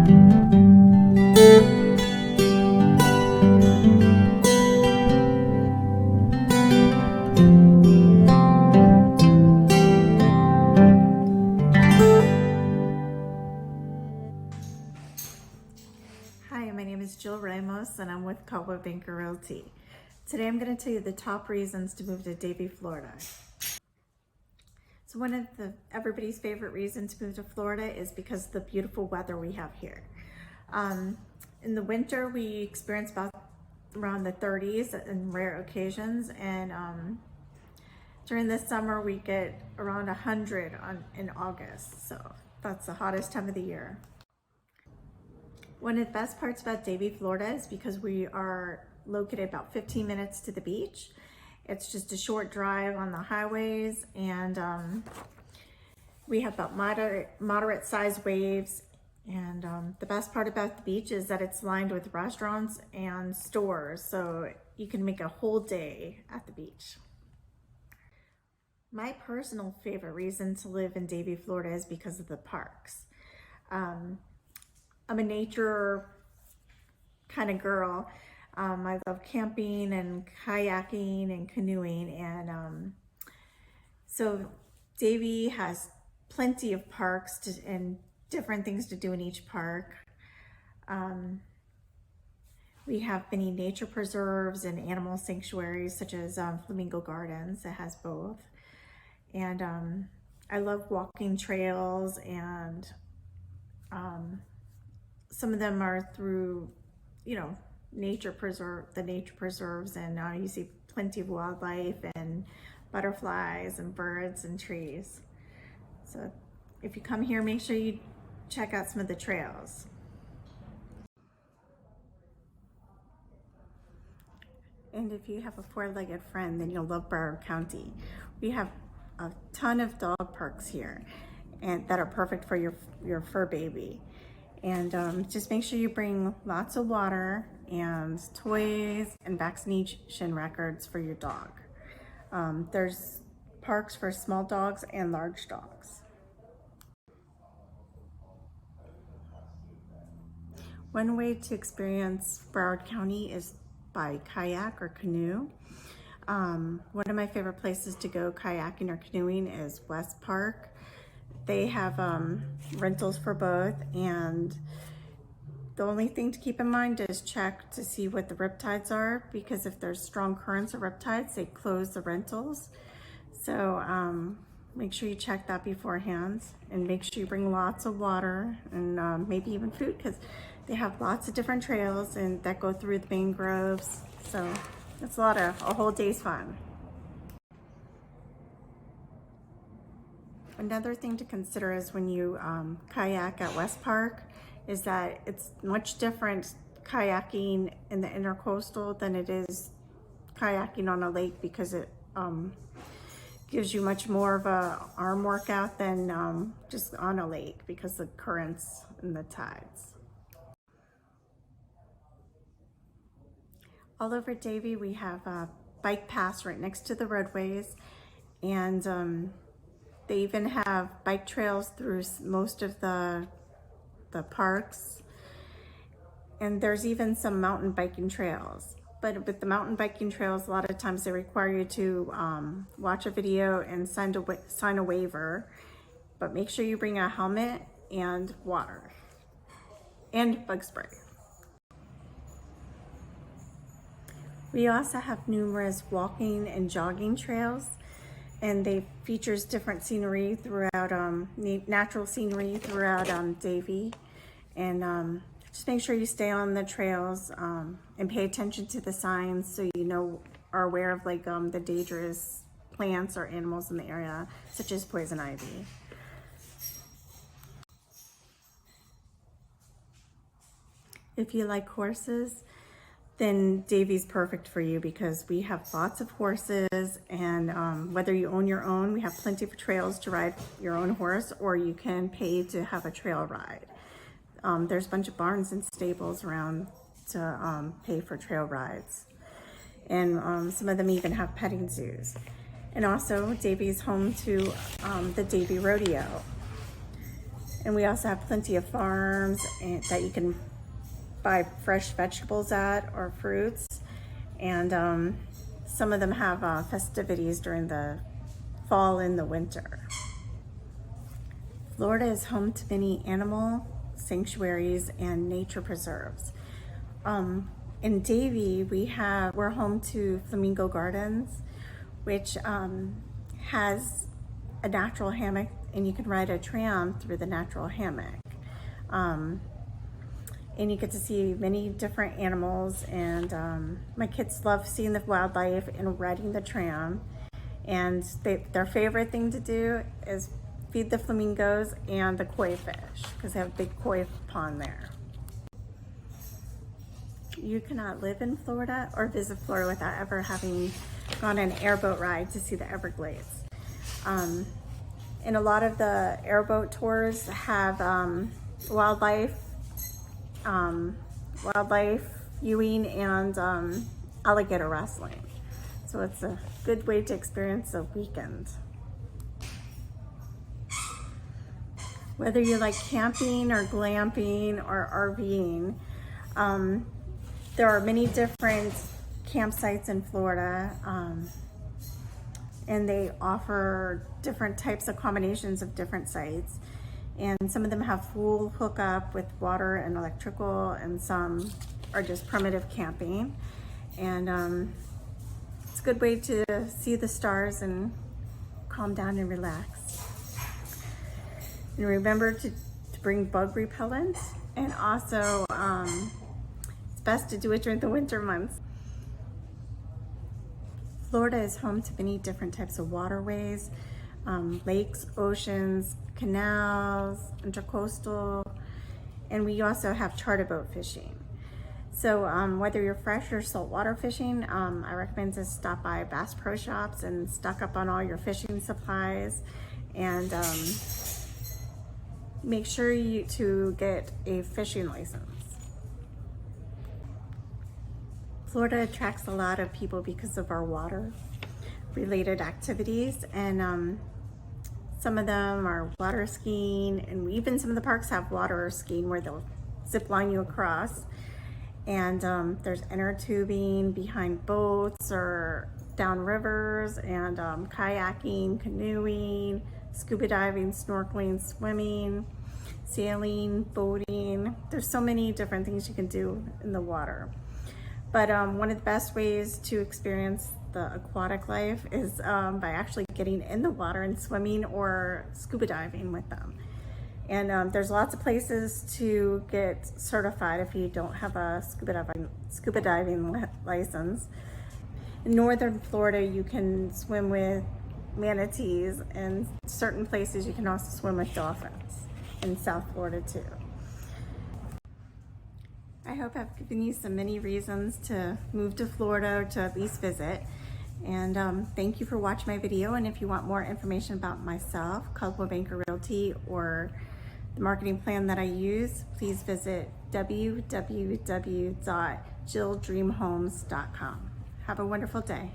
Hi, my name is Jill Ramos and I'm with Coldwell Banker Realty. Today I'm going to tell you the top reasons to move to Davie, Florida. So one of everybody's favorite reasons to move to Florida is because of the beautiful weather we have here. In the winter we experience about around the 30s in rare occasions, and during the summer we get around 100 in August, so that's the hottest time of the year. One of the best parts about Davie, Florida is because we are located about 15 minutes to the beach. It's just a short drive on the highways, and we have about moderate sized waves. And the best part about the beach is that it's lined with restaurants and stores, so you can make a whole day at the beach. My personal favorite reason to live in Davie, Florida is because of the parks. I'm a nature kind of girl. I love camping and kayaking and canoeing, and so Davie has plenty of parks and different things to do in each park. We have many nature preserves and animal sanctuaries such as Flamingo Gardens that has both. And I love walking trails, and some of them are through, the nature preserves, and you see plenty of wildlife and butterflies and birds and trees. So if you come here, make sure you check out some of the trails. And if you have a four-legged friend, then you'll love Broward County. We have a ton of dog parks here and that are perfect for your fur baby. And just make sure you bring lots of water and toys and vaccination records for your dog. There's parks for small dogs and large dogs. One way to experience Broward County is by kayak or canoe. One of my favorite places to go kayaking or canoeing is West Park. They have rentals for both, and the only thing to keep in mind is check to see what the riptides are, because if there's strong currents or riptides, they close the rentals. So make sure you check that beforehand, and make sure you bring lots of water and maybe even food, because they have lots of different trails and that go through the mangroves. So it's a whole day's fun. Another thing to consider is when you kayak at West Park is that it's much different kayaking in the intercoastal than it is kayaking on a lake, because it gives you much more of a arm workout than just on a lake, because of the currents and the tides. All over Davie, we have bike paths right next to the roadways, and they even have bike trails through most of the parks, and there's even some mountain biking trails. But with the mountain biking trails, a lot of times they require you to watch a video and sign a waiver, but make sure you bring a helmet and water and bug spray. We also have numerous walking and jogging trails, and they features different scenery throughout, natural scenery throughout Davie. And just make sure you stay on the trails and pay attention to the signs, so are aware of the dangerous plants or animals in the area, such as poison ivy. If you like horses, then Davie's perfect for you, because we have lots of horses, and whether you own your own, we have plenty of trails to ride your own horse, or you can pay to have a trail ride. There's a bunch of barns and stables around to pay for trail rides. And some of them even have petting zoos. And also, Davie's home to the Davie Rodeo. And we also have plenty of farms that you can buy fresh vegetables at, or fruits. And some of them have festivities during the fall and the winter. Florida is home to many animal sanctuaries and nature preserves. In Davie, we're home to Flamingo Gardens, which has a natural hammock, and you can ride a tram through the natural hammock. And you get to see many different animals, and my kids love seeing the wildlife and riding the tram. And their favorite thing to do is feed the flamingos and the koi fish, because they have a big koi pond there. You cannot live in Florida or visit Florida without ever having gone an airboat ride to see the Everglades. And a lot of the airboat tours have wildlife viewing and alligator wrestling. So it's a good way to experience a weekend. Whether you like camping or glamping or RVing, there are many different campsites in Florida, and they offer different types of combinations of different sites. And some of them have full hookup with water and electrical, and some are just primitive camping. And it's a good way to see the stars and calm down and relax. And remember to bring bug repellent, and also it's best to do it during the winter months. Florida is home to many different types of waterways, lakes, oceans, canals, intercoastal, and we also have charter boat fishing. So whether you're fresh or saltwater fishing, I recommend to stop by Bass Pro Shops and stock up on all your fishing supplies, and make sure to get a fishing license. Florida attracts a lot of people because of our water-related activities, and some of them are water skiing, and even some of the parks have water skiing where they'll zip line you across. And there's inner tubing behind boats or down rivers, and kayaking, canoeing, scuba diving, snorkeling, swimming, sailing, boating. There's so many different things you can do in the water. But one of the best ways to experience the aquatic life is by actually getting in the water and swimming or scuba diving with them. And there's lots of places to get certified if you don't have a scuba diving license. In northern Florida, you can swim with manatees, and certain places you can also swim with dolphins. In South Florida too. I hope I've given you many reasons to move to Florida, or to at least visit. And thank you for watching my video. And if you want more information about myself, Coldwell Banker Realty, or the marketing plan that I use, please visit www.jilldreamhomes.com. Have a wonderful day.